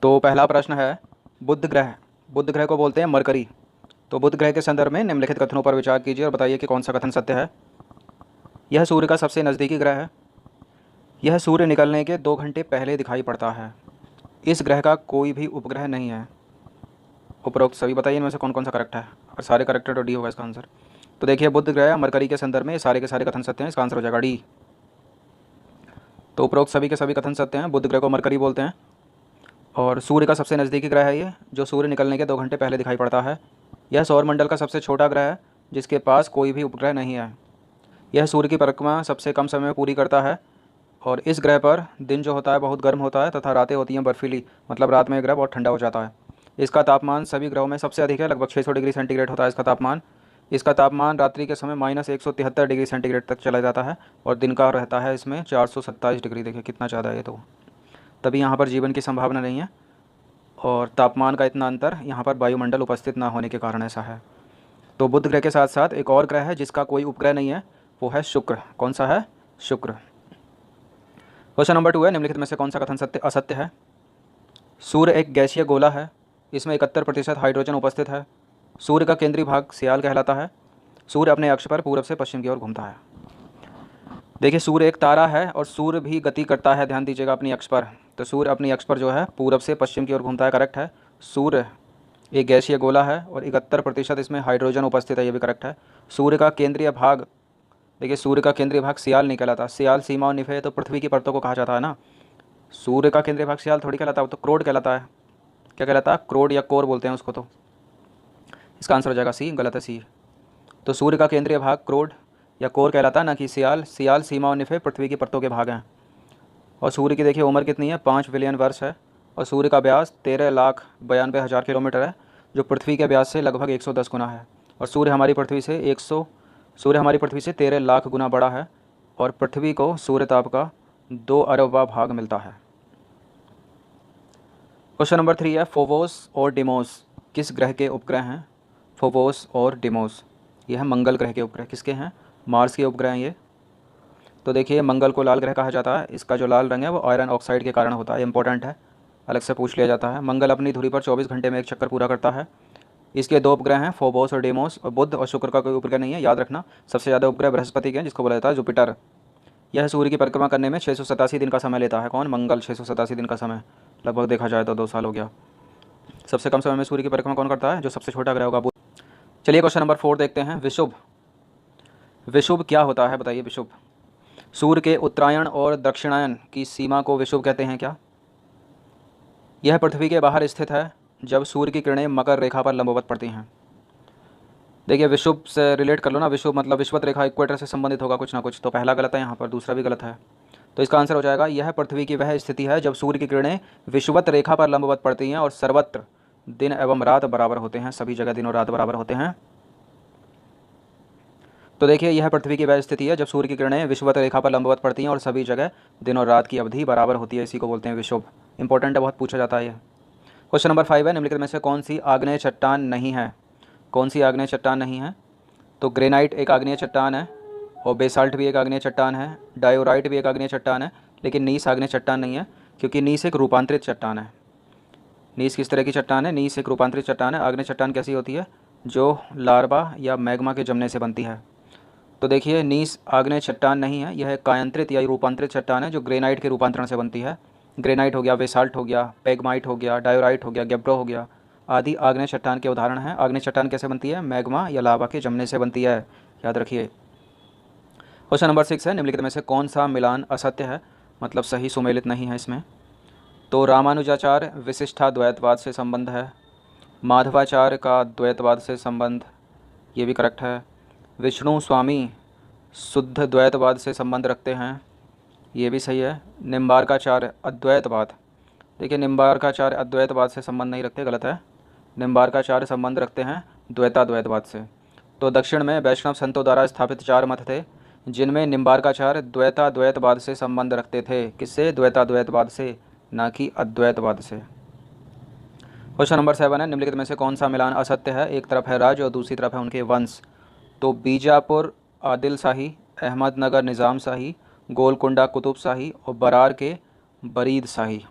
तो पहला प्रश्न है, बुध ग्रह को बोलते हैं मरकरी। तो बुध ग्रह के संदर्भ में निम्नलिखित कथनों पर विचार कीजिए और बताइए कि कौन सा कथन सत्य है। यह सूर्य का सबसे नज़दीकी ग्रह है। यह सूर्य निकलने के 2 घंटे पहले दिखाई पड़ता है। इस ग्रह का कोई भी उपग्रह नहीं है। उपरोक्त सभी बताइए इनमें से कौन कौन सा करेक्ट है, और सारे करेक्ट है तो डी होगा इसका आंसर। तो देखिए, बुध ग्रह मरकरी के संदर्भ में सारे के सारे कथन सत्य हैं, इसका आंसर हो जाएगा डी। तो उपरोक्त सभी के सभी कथन सत्य हैं। बुध ग्रह को मरकरी बोलते हैं और सूर्य का सबसे नज़दीकी ग्रह है ये, जो सूर्य निकलने के 2 घंटे पहले दिखाई पड़ता है। यह सौरमंडल का सबसे छोटा ग्रह है जिसके पास कोई भी उपग्रह नहीं है। यह सूर्य की परिक्रमा सबसे कम समय में पूरी करता है और इस ग्रह पर दिन जो होता है बहुत गर्म होता है तथा रातें होती हैं बर्फीली, मतलब रात में ग्रह बहुत ठंडा हो जाता है। इसका तापमान सभी ग्रहों में सबसे अधिक है, लगभग 600 डिग्री सेंटीग्रेड होता है इसका तापमान। इसका तापमान रात्रि के समय -173 डिग्री सेंटीग्रेड तक चला जाता है और दिन का रहता है इसमें 427 डिग्री। देखिए कितना ज़्यादा है ये, तो तभी यहाँ पर जीवन की संभावना नहीं है। और तापमान का इतना अंतर यहाँ पर वायुमंडल उपस्थित ना होने के कारण ऐसा है। तो बुध ग्रह के साथ साथ एक और ग्रह है जिसका कोई उपग्रह नहीं है, वो है शुक्र। कौन सा है? शुक्र। क्वेश्चन नंबर 2 है, निम्नलिखित में से कौन सा कथन सत्य असत्य है। सूर्य एक गैसीय गोला है, इसमें 71% हाइड्रोजन उपस्थित है। सूर्य का केंद्रीय भाग सियाल कहलाता है। सूर्य अपने अक्ष पर पूरब से पश्चिम की ओर घूमता है। देखिए, सूर्य एक तारा है और सूर्य भी गति करता है, ध्यान दीजिएगा, अपनी अक्ष पर। तो सूर्य अपनी अक्ष पर जो है पूरब से पश्चिम की ओर घूमता है, करेक्ट है। सूर्य एक गैसीय गोला है और 71% इसमें हाइड्रोजन उपस्थित है, ये भी करेक्ट है। सूर्य का केंद्रीय भाग, देखिए सूर्य का केंद्रीय भाग सियाल नहीं कहलाता। सियाल सीमा और निफे तो पृथ्वी की परतों को कहा जाता है ना। सूर्य का केंद्रीय भाग सियाल थोड़ी कहलाता है, वो तो क्रोड कहलाता है। क्या कहलाता है? क्रोड या कोर बोलते हैं उसको। तो इसका आंसर हो जाएगा सी, गलत है सी। तो सूर्य का केंद्रीय भाग क्रोड या कोर कहलाता है, ना कि सियाल। सियाल सीमा और निफे पृथ्वी की परतों के भाग हैं। और सूर्य की देखिए उम्र कितनी है, 5 बिलियन वर्ष है। और सूर्य का व्यास 13,92,000 किलोमीटर है, जो पृथ्वी के व्यास से लगभग 110 गुना है। और सूर्य हमारी पृथ्वी से 13 लाख गुना बड़ा है और पृथ्वी को सूर्य ताप का 2 अरबवां भाग मिलता है। क्वेश्चन नंबर 3 है, फोबोस और डिमोस किस ग्रह के उपग्रह हैं। फोबोस और डिमोस, यह है मंगल ग्रह के उपग्रह। किसके हैं? मार्स के उपग्रह हैं ये। तो देखिए, मंगल को लाल ग्रह कहा जाता है। इसका जो लाल रंग है वो आयरन ऑक्साइड के कारण होता है। इंपॉर्टेंट है, अलग से पूछ लिया जाता है। मंगल अपनी धुरी पर 24 घंटे में एक चक्कर पूरा करता है। इसके 2 उपग्रह हैं, फोबोस और डेमोस। और बुध और शुक्र का कोई उपग्रह नहीं है, याद रखना। सबसे ज़्यादा उपग्रह बृहस्पति के हैं, जिसको बोला जाता है जुपिटर। यह सूर्य की परिक्रमा करने में 687 दिन का समय लेता है। कौन? मंगल। 687 दिन का समय, लगभग देखा जाए तो 2 साल हो गया। सबसे कम समय में सूर्य की परिक्रमा कौन करता है? जो सबसे छोटा ग्रह होगा, बुध। चलिए क्वेश्चन नंबर 4 देखते हैं, विषुव। विषुव क्या होता है, बताइए। विषुव सूर्य के उत्तरायण और दक्षिणायन की सीमा को विषुव कहते हैं क्या। यह पृथ्वी के बाहर स्थित है जब सूर्य की किरणें मकर रेखा पर लंबवत पड़ती हैं। देखिए, विषुव से रिलेट कर लो ना। विषुव मतलब विषुवत रेखा, इक्वेटर से संबंधित होगा कुछ ना कुछ। तो पहला गलत है यहाँ पर, दूसरा भी गलत है। तो इसका आंसर हो जाएगा, यह पृथ्वी की वह स्थिति है जब सूर्य की किरणें विषुवत रेखा पर लंबवत पड़ती हैं और सर्वत्र दिन एवं रात बराबर होते हैं। सभी जगह दिन और रात बराबर होते हैं। तो देखिए, यह पृथ्वी की वह स्थिति है जब सूर्य की किरणें विषुवत रेखा पर लंबवत पड़ती हैं और सभी जगह दिन और रात की अवधि बराबर होती है। इसी को बोलते हैं विषुव। इंपॉर्टेंट है, बहुत पूछा जाता है ये। क्वेश्चन नंबर 5 है, निम्नलिखित में से कौन सी आग्नेय चट्टान नहीं है। कौन सी आग्नेय चट्टान नहीं है? तो ग्रेनाइट एक आग्नेय चट्टान है और बेसाल्ट भी एक आग्नेय चट्टान है। डायोराइट भी एक आग्नेय चट्टान है, लेकिन नीस आग्नेय चट्टान नहीं है, क्योंकि नीस एक रूपांतरित चट्टान है। नीस किस तरह की चट्टान है? नीस एक रूपांतरित चट्टान है। आग्नेय चट्टान कैसी होती है? जो लार्वा या मैग्मा के जमने से बनती है। तो देखिए, नीस आग्नेय चट्टान नहीं है, यह कायांतरित या रूपांतरित चट्टान है जो ग्रेनाइट के रूपांतरण से बनती है। ग्रेनाइट हो गया, बेसाल्ट हो गया, पेगमाइट हो गया, डायोराइट हो गया, गेब्रो हो गया, आदि आग्नेय चट्टान के उदाहरण हैं। आग्नेय चट्टान कैसे बनती है? मैग्मा या लावा के जमने से बनती है, याद रखिए। क्वेश्चन नंबर 6 है, निम्नलिखित में से कौन सा मिलान असत्य है, मतलब सही सुमेलित नहीं है इसमें। तो रामानुजाचार्य विशिष्टाद्वैतवाद से संबंध है। माधवाचार्य का द्वैतवाद से संबंध, ये भी करेक्ट है। विष्णु स्वामी शुद्ध द्वैतवाद से संबंध रखते हैं, ये भी सही है। निम्बार्काचार्य अद्वैतवाद, देखिए निम्बार्काचार्य अद्वैतवाद से संबंध नहीं रखते, गलत है। निम्बार्काचार्य संबंध रखते हैं द्वैताद्वैतवाद से। तो दक्षिण में वैष्णव संतों द्वारा स्थापित 4 मत थे, जिनमें निम्बार्काचार्य द्वैताद्वैतवाद से संबंध रखते थे। किससे? द्वैताद्वैतवाद से, ना कि अद्वैतवाद से। क्वेश्चन नंबर 7 है, निम्नलिखित में से कौन सा मिलान असत्य है। एक तरफ है राज्य और दूसरी तरफ है उनके वंश। तो बीजापुर आदिल शाही, अहमदनगर निज़ाम शाही, गोलकुंडा कुतुब शाही और बरार के बरीद शाही।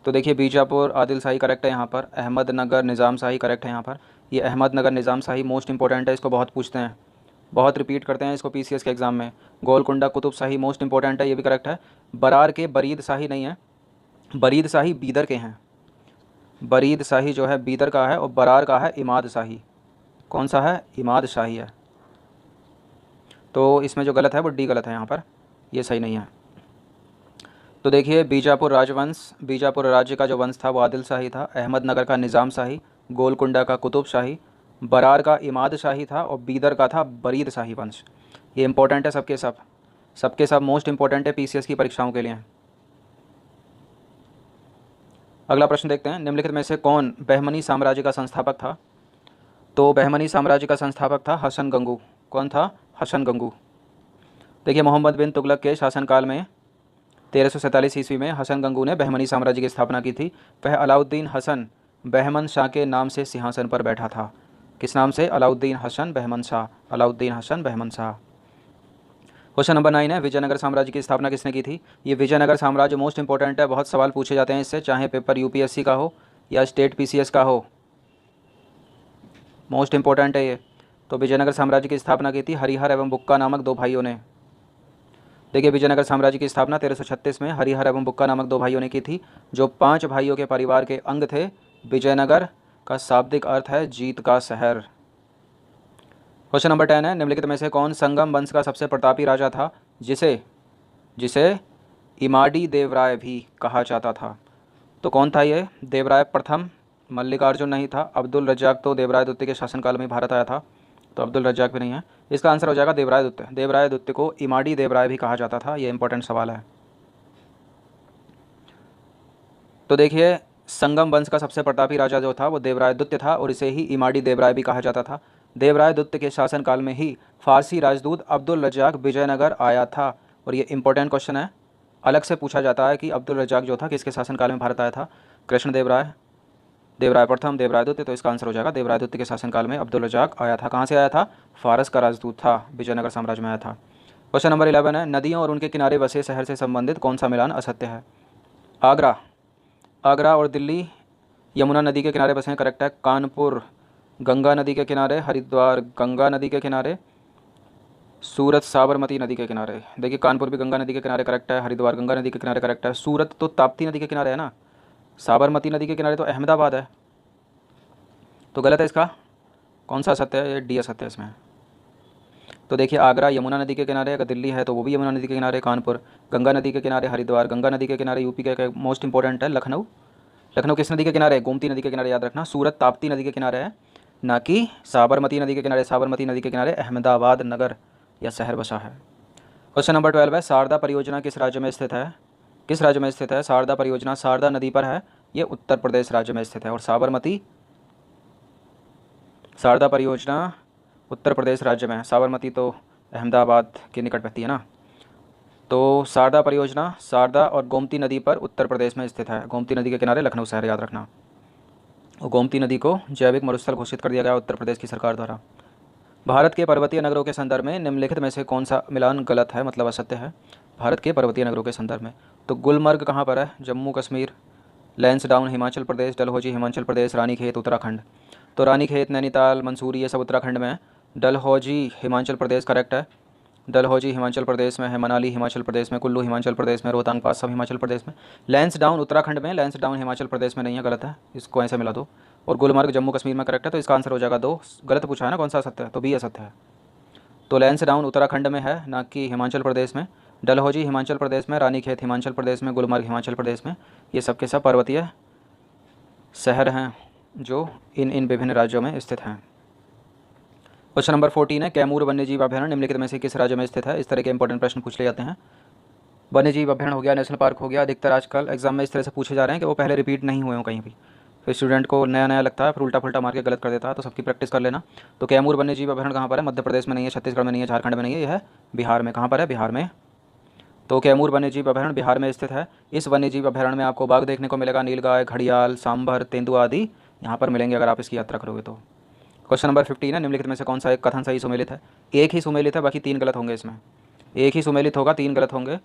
तो देखिए बीजापुर आदिल शाही करेक्ट है यहाँ पर, अहमदनगर निज़ाम शाही करेक्ट है यहाँ पर। ये अहमदनगर निज़ाम शाही मोस्ट इंपॉर्टेंट है, इसको बहुत पूछते हैं, बहुत रिपीट करते हैं इसको पीसीएस के एग्ज़ाम में। गोलकुंडा कुतुब शाही मोस्ट इंपॉर्टेंट है, ये भी करेक्ट है। बरार के बरीद शाही नहीं है, बरीद शाही बीदर के हैं, बरीद शाही जो है बीदर का है, और बरार का है इमाद शाही। कौन सा है? इमाद शाही है। तो इसमें जो गलत है वो डी गलत है यहाँ पर, ये सही नहीं है। तो देखिए बीजापुर राजवंश, बीजापुर राज्य का जो वंश था वो आदिल शाही था, अहमदनगर का निज़ाम शाही, गोलकुंडा का कुतुब शाही, बरार का इमाद शाही था, और बीदर का था बरीद शाही वंश। ये इंपॉर्टेंट है सबके सब, सबके सब मोस्ट इंपॉर्टेंट है पीसीएस की परीक्षाओं के लिए। अगला प्रश्न देखते हैं, निम्नलिखित में से कौन बहमनी साम्राज्य का संस्थापक था? तो बहमनी साम्राज्य का संस्थापक था हसन गंगू। कौन था? हसन गंगू। देखिए मोहम्मद बिन तुगलक के शासनकाल में 1347 ईस्वी में हसन गंगू ने बहमनी साम्राज्य की स्थापना की थी। वह अलाउद्दीन हसन बहमन शाह के नाम से सिंहासन पर बैठा था। किस नाम से? अलाउद्दीन हसन बहमन शाह, अलाउद्दीन हसन बहमन शाह। क्वेश्चन नंबर 9 है, विजयनगर साम्राज्य की स्थापना किसने की थी? ये विजयनगर साम्राज्य मोस्ट इंपॉर्टेंट है, बहुत सवाल पूछे जाते हैं इससे, चाहे पेपर यूपीएससी का हो या स्टेट पीसीएस का हो, मोस्ट इंपॉर्टेंट है ये। तो विजयनगर साम्राज्य की स्थापना की थी हरिहर एवं बुक्का नामक दो भाइयों ने। देखिए विजयनगर साम्राज्य की स्थापना 1336 में हरिहर एवं बुक्का नामक दो भाइयों ने की थी, जो 5 भाइयों के परिवार के अंग थे। विजयनगर का शाब्दिक अर्थ है जीत का शहर। क्वेश्चन नंबर 10 है, निम्नलिखित में से कौन संगम वंश का सबसे प्रतापी राजा था, जिसे इमाडी देवराय भी कहा जाता था? तो कौन था ये? देवराय प्रथम, मल्लिकार्जुन नहीं था, अब्दुल रज्जाक तो देवराय द्वितीय के शासनकाल में भारत आया था, तो अब्दुल रज्जाक भी नहीं है। इसका आंसर हो जाएगा देवराय द्वितीय। देवराय द्वितीय को इमाडी देवराय भी कहा जाता था, ये इंपॉर्टेंट सवाल है। तो देखिए संगम वंश का सबसे प्रतापी राजा जो था वो देवराय द्वितीय था, और इसे ही इमाडी देवराय भी कहा जाता था। देवराय द्वितीय के शासनकाल में ही फारसी राजदूत अब्दुल रज्जाक विजयनगर आया था, और ये इंपॉर्टेंट क्वेश्चन है, अलग से पूछा जाता है कि अब्दुल रज्जाक जो था किसके शासनकाल में भारत आया था? कृष्ण देवराय, देवराय प्रथम, देवराय द्वितीय, तो इसका आंसर हो जाएगा देवराय द्वितीय के शासनकाल में अब्दुल रज्जाक आया था। कहाँ से आया था? फारस का राजदूत था, विजयनगर साम्राज्य में आया था। क्वेश्चन नंबर 11 है, नदियों और उनके किनारे बसे शहर से संबंधित कौन सा मिलान असत्य है? आगरा, आगरा और दिल्ली यमुना नदी के किनारे बसे हैं, करेक्ट है। कानपुर गंगा नदी के किनारे, हरिद्वार गंगा नदी के किनारे, सूरत साबरमती नदी के किनारे। देखिए कानपुर भी गंगा नदी के किनारे करेक्ट है, हरिद्वार गंगा नदी के किनारे करेक्ट है, सूरत तो ताप्ती नदी के किनारे है ना, साबरमती नदी के किनारे तो अहमदाबाद है, तो गलत है इसका। कौन सा सत्य है? ये डी असत्य है इसमें। तो देखिए आगरा यमुना नदी के किनारे, अगर दिल्ली है तो वो भी यमुना नदी के किनारे, कानपुर गंगा नदी के किनारे, हरिद्वार गंगा नदी के किनारे, यूपी का मोस्ट इंपॉर्टेंट है लखनऊ, लखनऊ किस नदी के किनारे? गोमती नदी के किनारे, याद रखना। सूरत ताप्ती नदी के किनारे है, ना कि साबरमती नदी के किनारे। साबरमती नदी के किनारे अहमदाबाद नगर या शहर बसा है। क्वेश्चन नंबर 12 है, शारदा परियोजना किस राज्य में स्थित है? किस राज्य में स्थित है शारदा परियोजना? शारदा नदी पर है, ये उत्तर प्रदेश राज्य में स्थित है, और साबरमती, शारदा परियोजना उत्तर प्रदेश राज्य में है, साबरमती तो अहमदाबाद के निकट बहती है ना। तो शारदा परियोजना शारदा और गोमती नदी पर उत्तर प्रदेश में स्थित है, गोमती नदी के किनारे लखनऊ शहर, याद रखना। और गोमती नदी को जैविक मरुस्थल घोषित कर दिया गया उत्तर प्रदेश की सरकार द्वारा। भारत के पर्वतीय नगरों के संदर्भ में निम्नलिखित में से कौन सा मिलान गलत है, मतलब असत्य है? भारत के पर्वतीय नगरों के संदर्भ में तो गुलमर्ग कहाँ पर है? जम्मू कश्मीर, लैंसडाउन हिमाचल प्रदेश, डलहौजी हिमाचल प्रदेश, रानीखेत उत्तराखंड। तो रानीखेत, नैनीताल, मंसूरी ये सब उत्तराखंड में है। डलहौजी हिमाचल प्रदेश करेक्ट है, डलहौजी हिमाचल प्रदेश में है, मनाली हिमाचल प्रदेश में, कुल्लू हिमाचल प्रदेश में, रोहतांग पास सब हिमाचल प्रदेश में। लैंसडाउन उत्तराखंड में, लैंसडाउन हिमाचल प्रदेश में नहीं है, गलत है, इसको ऐसे मिला दो। और गुलमर्ग जम्मू कश्मीर में करेक्ट है, तो इसका आंसर हो जाएगा 2। गलत पूछा है ना कौन सा सत्य है, तो बी असत्य है। तो लैंसडाउन उत्तराखंड में है, ना कि हिमाचल प्रदेश में। डलहौजी हिमाचल प्रदेश में, रानीखेत हिमाचल प्रदेश में, गुलमर्ग हिमाचल प्रदेश में, ये सब के सब पर्वतीय शहर हैं जो इन विभिन्न राज्यों में स्थित हैं। क्वेश्चन नंबर 14 है, कैमूर वन्यजीव अभयारण्य निम्नलिखित में से किस राज्य में स्थित है? इस तरह के इंपॉर्टेंट प्रश्न पूछ लिए जाते हैं। वन्यजीव अभयारण्य हो गया, नेशनल पार्क हो गया, अधिकतर आजकल एग्जाम में इस तरह से पूछे जा रहे हैं कि वो पहले रिपीट नहीं हुए हों कहीं भी, फिर स्टूडेंट को नया नया लगता है, फिर उल्टा पुल्टा मार के गलत कर देता है, तो सबकी प्रैक्टिस कर लेना। तो कैमूर वन्यजीव अभयारण्य कहाँ पर है? मध्य प्रदेश में नहीं है, छत्तीसगढ़ में नहीं है, झारखंड में नहीं है, यह है बिहार में। कहाँ पर है? बिहार में। तो कैमूर वन्यजीव अभयारण्य बिहार में स्थित है। इस वन्यजीव अभयारण्य में आपको बाघ देखने को मिलेगा, नीलगाय, घड़ियाल, सांभर, तेंदुआ आदि यहाँ पर मिलेंगे अगर आप इसकी यात्रा करोगे तो। क्वेश्चन नंबर 15 है, निम्नलिखित में से कौन सा एक कथन सही सुमेलित है? एक ही सुमेलित है, बाकी 3 गलत होंगे इसमें। एक ही सुमेलित होगा, 3 गलत होंगे।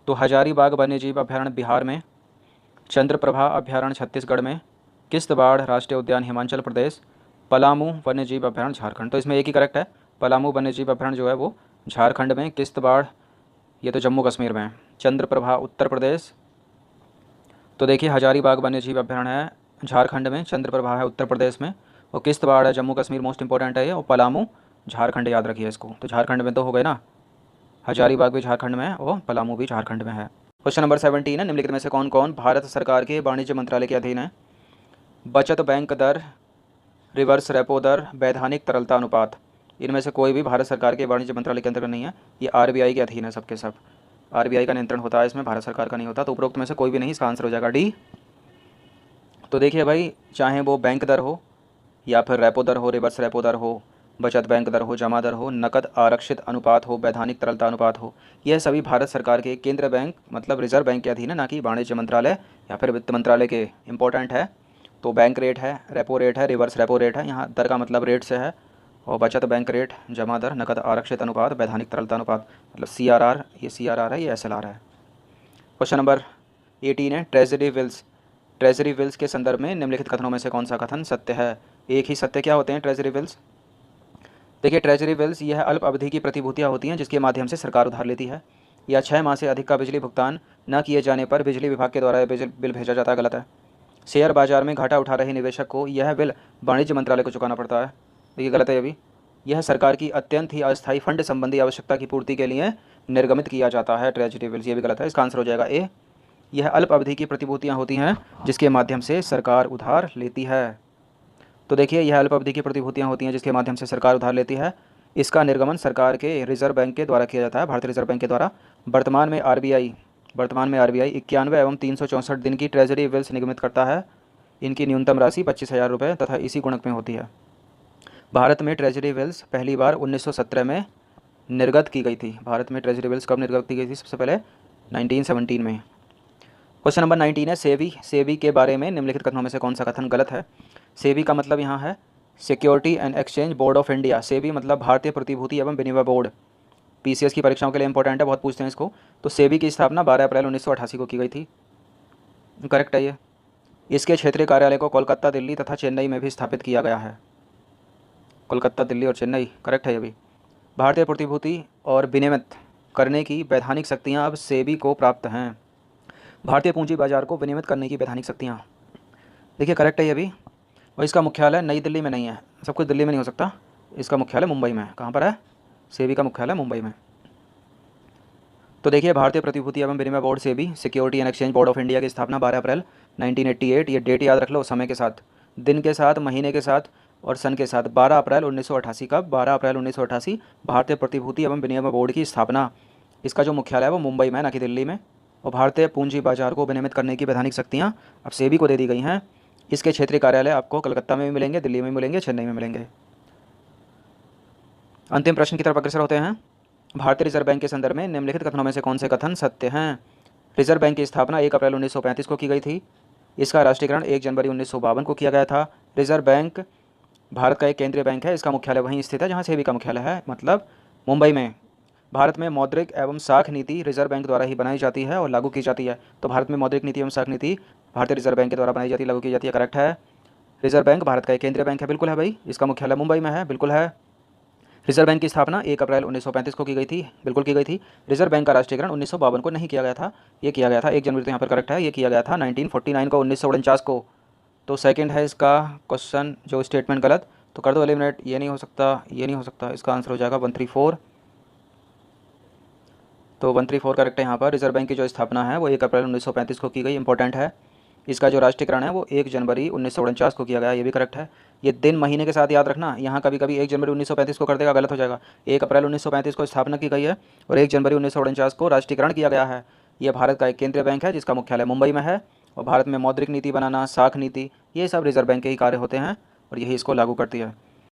तो हजारीबाग वन्यजीव अभयारण्य बिहार में चंद्रप्रभा अभयारण्य छत्तीसगढ़ में, किश्तवाड़ राष्ट्रीय उद्यान हिमाचल प्रदेश, पलामू वन्यजीव अभयारण्य झारखंड। तो इसमें एक ही करेक्ट है, पलामू वन्यजीव अभयारण्य जो है वो झारखंड में, किश्तवाड़ ये तो जम्मू कश्मीर में है, चंद्रप्रभा उत्तर प्रदेश। तो देखिए हजारीबाग वन्यजीव अभयारण्य है झारखंड में, चंद्रप्रभा है उत्तर प्रदेश में, और किश्तवाड़ है जम्मू कश्मीर, मोस्ट इंपॉर्टेंट है ये, और पलामू झारखंड, याद रखिए इसको। तो झारखंड में तो हो गए ना, हजारीबाग भी झारखंड में है और पलामू भी झारखंड में है। क्वेश्चन नंबर 17 है, निम्नलिखित में से कौन कौन भारत सरकार के वाणिज्य मंत्रालय के अधीन है? बचत बैंक दर, रिवर्स रेपो दर, वैधानिक तरलता अनुपात। इनमें से कोई भी भारत सरकार के वाणिज्य मंत्रालय के अंतर्गत नहीं है, ये आरबीआई के अधीन है सबके सब। आरबीआई का नियंत्रण होता है इसमें, भारत सरकार का नहीं होता। तो उपरोक्त में से कोई भी नहीं, इसका आंसर हो जाएगा डी। तो देखिए भाई, चाहे वो बैंक दर हो या फिर रेपो दर हो, रिवर्स रेपो दर हो, बचत बैंक दर हो, जमा दर हो, नकद आरक्षित अनुपात हो, वैधानिक तरलता अनुपात हो, यह सभी भारत सरकार के केंद्र बैंक मतलब रिजर्व बैंक के अधीन है, ना कि वाणिज्य मंत्रालय या फिर वित्त मंत्रालय के। इंपॉर्टेंट है। तो बैंक रेट है, रेपो रेट है, रिवर्स रेपो रेट है, यहाँ दर का मतलब रेट से है, और बचत बैंक रेट, जमा दर, नकद आरक्षित अनुपात, वैधानिक तरलता अनुपात मतलब CRR, ये CRR है, ये SLR है। क्वेश्चन नंबर 18 है, ट्रेजरी बिल्स। ट्रेजरी बिल्स के संदर्भ में निम्नलिखित कथनों में से कौन सा कथन सत्य है? एक ही सत्य क्या होते हैं ट्रेजरी बिल्स? देखिए ट्रेजरी बिल्स यह अल्प अवधि की प्रतिभूतियाँ होती हैं जिसके माध्यम से सरकार उधार लेती है, या 6 माह से अधिक का बिजली भुगतान न किए जाने पर बिजली विभाग के द्वारा बिल भेजा जाता है। गलत है। शेयर बाजार में घाटा उठा रहे निवेशक को यह बिल वाणिज्य मंत्रालय को चुकाना पड़ता है। देखिए गलत है ये भी। यह सरकार की अत्यंत ही अस्थायी फंड संबंधी आवश्यकता की पूर्ति के लिए निर्गमित किया जाता है ट्रेजरी बिल्स, ये भी गलत है। इसका आंसर हो जाएगा ए। यह अल्प अवधि की प्रतिभूतियाँ होती हैं जिसके माध्यम से सरकार उधार लेती है। तो देखिए यह अल्प अवधि की प्रतिभूतियाँ होती हैं जिसके माध्यम से सरकार उधार लेती है। इसका निर्गमन सरकार के रिजर्व बैंक के द्वारा किया जाता है, भारतीय रिजर्व बैंक के द्वारा। वर्तमान में आरबीआई 91 एवं 364 दिन की ट्रेजरी बिल्स निगमित करता है। इनकी न्यूनतम राशि 25,000 रुपये तथा इसी गुणक में होती है। भारत में ट्रेजरी बिल्स पहली बार 1917 में निर्गत की गई थी। भारत में ट्रेजरी बिल्स कब निर्गत की गई थी? सबसे पहले 1917 में। क्वेश्चन नंबर 19 है, सेबी। सेबी के बारे में निम्नलिखित कथनों में से कौन सा कथन गलत है? सेबी का मतलब यहाँ है security and exchange board of India. SEBI मतलब भारतीय प्रतिभूति एवं विनिमय बोर्ड। पीसीएस की परीक्षाओं के लिए इंपॉर्टेंट है, बहुत पूछते हैं इसको। तो सेबी की स्थापना 12 अप्रैल 1988 को की गई थी। करेक्ट है ये। इसके क्षेत्रीय कार्यालय को कोलकाता, दिल्ली तथा चेन्नई में भी स्थापित किया गया है। कोलकाता, दिल्ली और चेन्नई, करेक्ट है ये भी। भारतीय प्रतिभूति और विनियमित करने की वैधानिक शक्तियाँ अब सेबी को प्राप्त हैं। भारतीय पूंजी बाजार को विनियमित करने की वैधानिक शक्तियाँ, देखिए करेक्ट है ये भी। और इसका मुख्यालय नई दिल्ली में नहीं है, सब कुछ दिल्ली में नहीं हो सकता। इसका मुख्यालय मुंबई में है। कहाँ पर है? सेबी का मुख्यालय मुंबई में। तो देखिए भारतीय प्रतिभूति एवं विनिमय board SEBI, security and exchange board of India की स्थापना 12 अप्रैल 1988। ये डेट याद रख लो, समय के साथ, दिन के साथ, महीने के साथ और सन के साथ। 12 अप्रैल 1988। कब? 12 अप्रैल 1988 भारतीय प्रतिभूति एवं विनिमय बोर्ड की स्थापना। इसका जो मुख्यालय है वो मुंबई में, ना कि दिल्ली में। और भारतीय पूंजी बाजार को विनियमित करने की वैधानिक शक्तियाँ अब सेबी को दे दी गई हैं। इसके क्षेत्रीय कार्यालय आपको कलकत्ता में भी मिलेंगे, दिल्ली में मिलेंगे, चेन्नई में मिलेंगे। अंतिम प्रश्न की तरफ अग्रसर होते हैं। भारतीय रिजर्व बैंक के संदर्भ में निम्नलिखित कथनों में से कौन से कथन सत्य हैं? रिजर्व बैंक की स्थापना 1 अप्रैल 1935 को की गई थी। इसका राष्ट्रीयकरण 1 जनवरी 1952 को किया गया था। रिजर्व बैंक भारत का एक केंद्रीय बैंक है, इसका मुख्यालय वहीं स्थित है जहाँ सेबी का मुख्यालय है, मतलब मुंबई में। भारत में मौद्रिक एवं साख नीति रिजर्व बैंक द्वारा ही बनाई जाती है और लागू की जाती है। तो भारत में मौद्रिक नीति एवं साख नीति भारतीय रिजर्व बैंक के द्वारा बनाई जाती है, लागू की जाती है। करेक्ट है। रिजर्व बैंक भारत का एक केंद्रीय बैंक है, बिल्कुल है भाई। इसका मुख्यालय मुंबई में है, बिल्कुल है। रिजर्व बैंक की स्थापना 1 अप्रैल 1935 को की गई थी, बिल्कुल की गई थी। रिजर्व बैंक का राष्ट्रीयकरण 1952 को नहीं किया गया था, ये किया गया था 1 जनवरी, तो यहाँ पर करेक्ट है, ये किया गया था 1949 को, 1949 को। तो सेकंड है इसका क्वेश्चन जो स्टेटमेंट गलत, तो कर दो एलिमिनेट। ये नहीं हो सकता, ये नहीं हो सकता, इसका आंसर हो जाएगा 134। तो 134 करेक्ट है यहाँ पर। रिजर्व बैंक की जो स्थापना है वो 1 अप्रैल 1935 को की गई, इंपॉर्टेंट है। इसका जो राष्ट्रीयकरण है वो 1 जनवरी 1949 को किया गया, ये भी करेक्ट है। ये दिन महीने के साथ याद रखना, यहाँ कभी कभी 1 जनवरी 1935 को कर देगा, गलत हो जाएगा। 1 अप्रैल 1935 को स्थापना की गई है और 1 जनवरी 1949 को राष्ट्रीयकरण किया गया है। ये भारत का एक केंद्रीय बैंक है जिसका मुख्यालय मुंबई में है। और भारत में मौद्रिक नीति बनाना, साख नीति, ये सब रिजर्व बैंक के ही कार्य होते हैं और यही इसको लागू करती है।